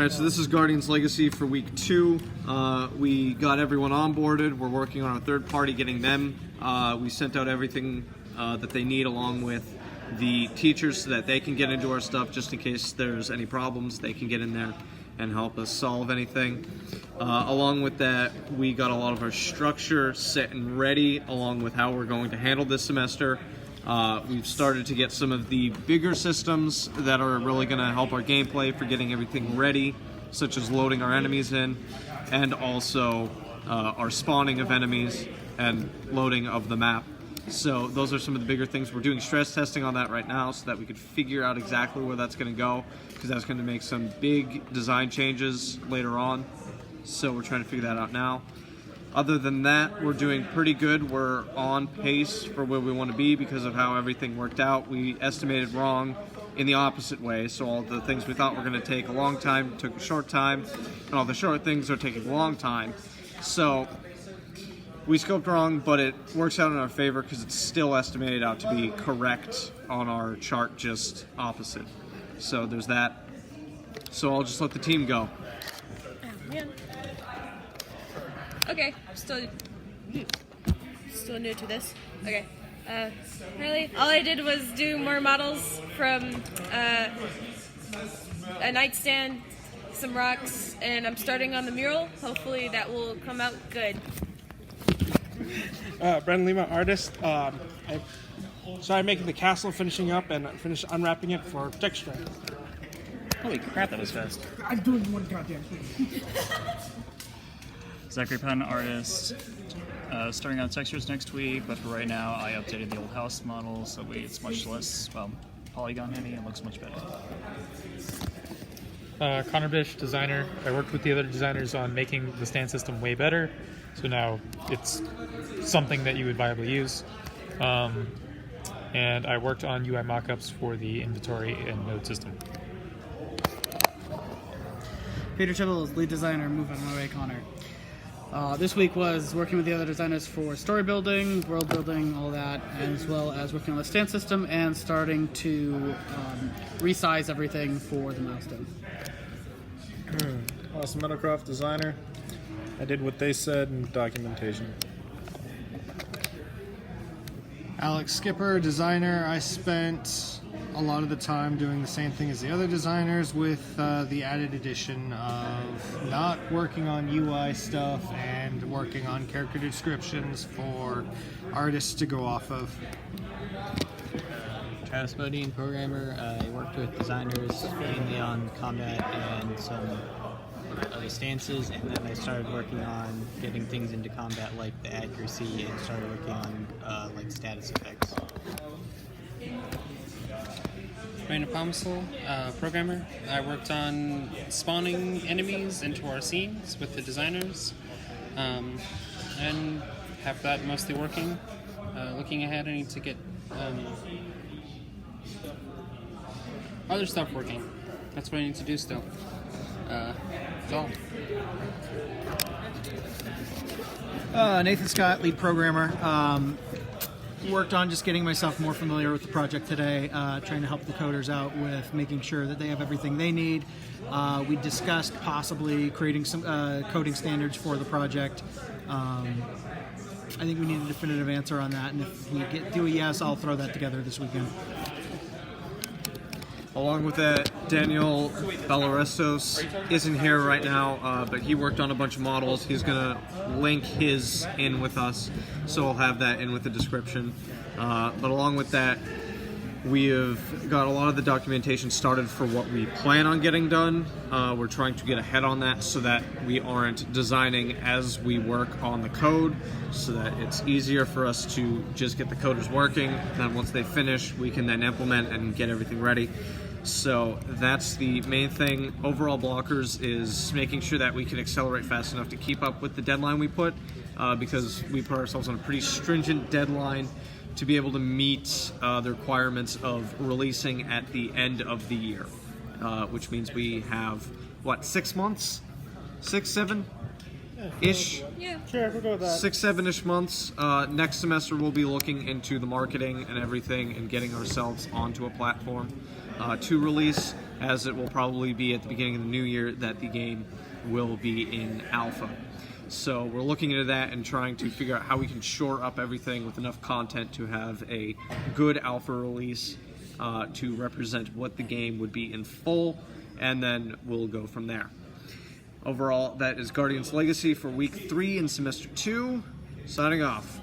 Alright, so this is Guardians Legacy for week 2. We got everyone onboarded. We're working on a third party, getting them. We sent out everything that they need along with the teachers so that they can get into our stuff just in case there's any problems. They can get in there and help us solve anything. Along with that, we got a lot of our structure set and ready along with how we're going to handle this semester. We've started to get some of the bigger systems that are really going to help our gameplay for getting everything ready, such as loading our enemies in, and also our spawning of enemies and loading of the map. So those are some of the bigger things. We're doing stress testing on that right now so that we could figure out exactly where that's going to go, because that's going to make some big design changes later on. So we're trying to figure that out now. Other than that, we're doing pretty good. We're on pace for where we want to be because of how everything worked out. We estimated wrong in the opposite way, so all the things we thought were going to take a long time took a short time, and all the short things are taking a long time. So we scoped wrong, but it works out in our favor because it's still estimated out to be correct on our chart, just opposite. So there's that. So I'll just let the team go. Oh, man. Okay, still new to this. Okay, really, all I did was do more models from a nightstand, some rocks, and I'm starting on the mural. Hopefully that will come out good. Brendan Lima, artist. I started making the castle, finishing up, and finished unwrapping it for texture. Holy crap, that was fast. I'm doing one goddamn thing. Zachary Penn, artist. Starting on textures next week, but for right now, I updated the old house model, so it's much less, polygon heavy and looks much better. Connor Bish, designer. I worked with the other designers on making the stand system way better, so now it's something that you would viably use. And I worked on UI mockups for the inventory and node system. Peter Tibble is lead designer, Move On My Way, Connor. This week was working with the other designers for story building, world building, all that, as well as working on the stand system and starting to resize everything for the milestone. Austin Meadowcroft, designer. I did what they said in documentation. Alex Skipper, designer. I spent a lot of the time doing the same thing as the other designers with the added addition of not working on UI stuff and working on character descriptions for artists to go off of. Travis Bodine, programmer. I worked with designers mainly on combat and some other stances, and then I started working on getting things into combat like the accuracy, and started working on like status effects. Brandon Pomisel, programmer. I worked on spawning enemies into our scenes with the designers, and have that mostly working. Looking ahead, I need to get other stuff working. That's what I need to do still. That's all. Nathan Scott, lead programmer. Worked on just getting myself more familiar with the project today, trying to help the coders out with making sure that they have everything they need. We discussed possibly creating some coding standards for the project. I think we need a definitive answer on that, and if we do a yes, I'll throw that together this weekend. Along with that, Daniel Balarestos isn't here right now, but he worked on a bunch of models. He's going to link his in with us, so I'll have that in with the description. But along with that, we have got a lot of the documentation started for what we plan on getting done. We're trying to get ahead on that so that we aren't designing as we work on the code, so that it's easier for us to just get the coders working. Then once they finish, we can then implement and get everything ready. So that's the main thing. Overall blockers is making sure that we can accelerate fast enough to keep up with the deadline we put, because we put ourselves on a pretty stringent deadline to be able to meet the requirements of releasing at the end of the year, which means we have, 6 months? 6, 7? Ish? Yeah. Sure, we'll go with that. 6, 7-ish months. Next semester we'll be looking into the marketing and everything and getting ourselves onto a platform to release. as it will probably be at the beginning of the new year that the game will be in alpha. So we're looking into that and trying to figure out how we can shore up everything with enough content to have a good alpha release to represent what the game would be in full, and then we'll go from there. Overall, that is Guardians Legacy for week 3 in semester 2. Signing off.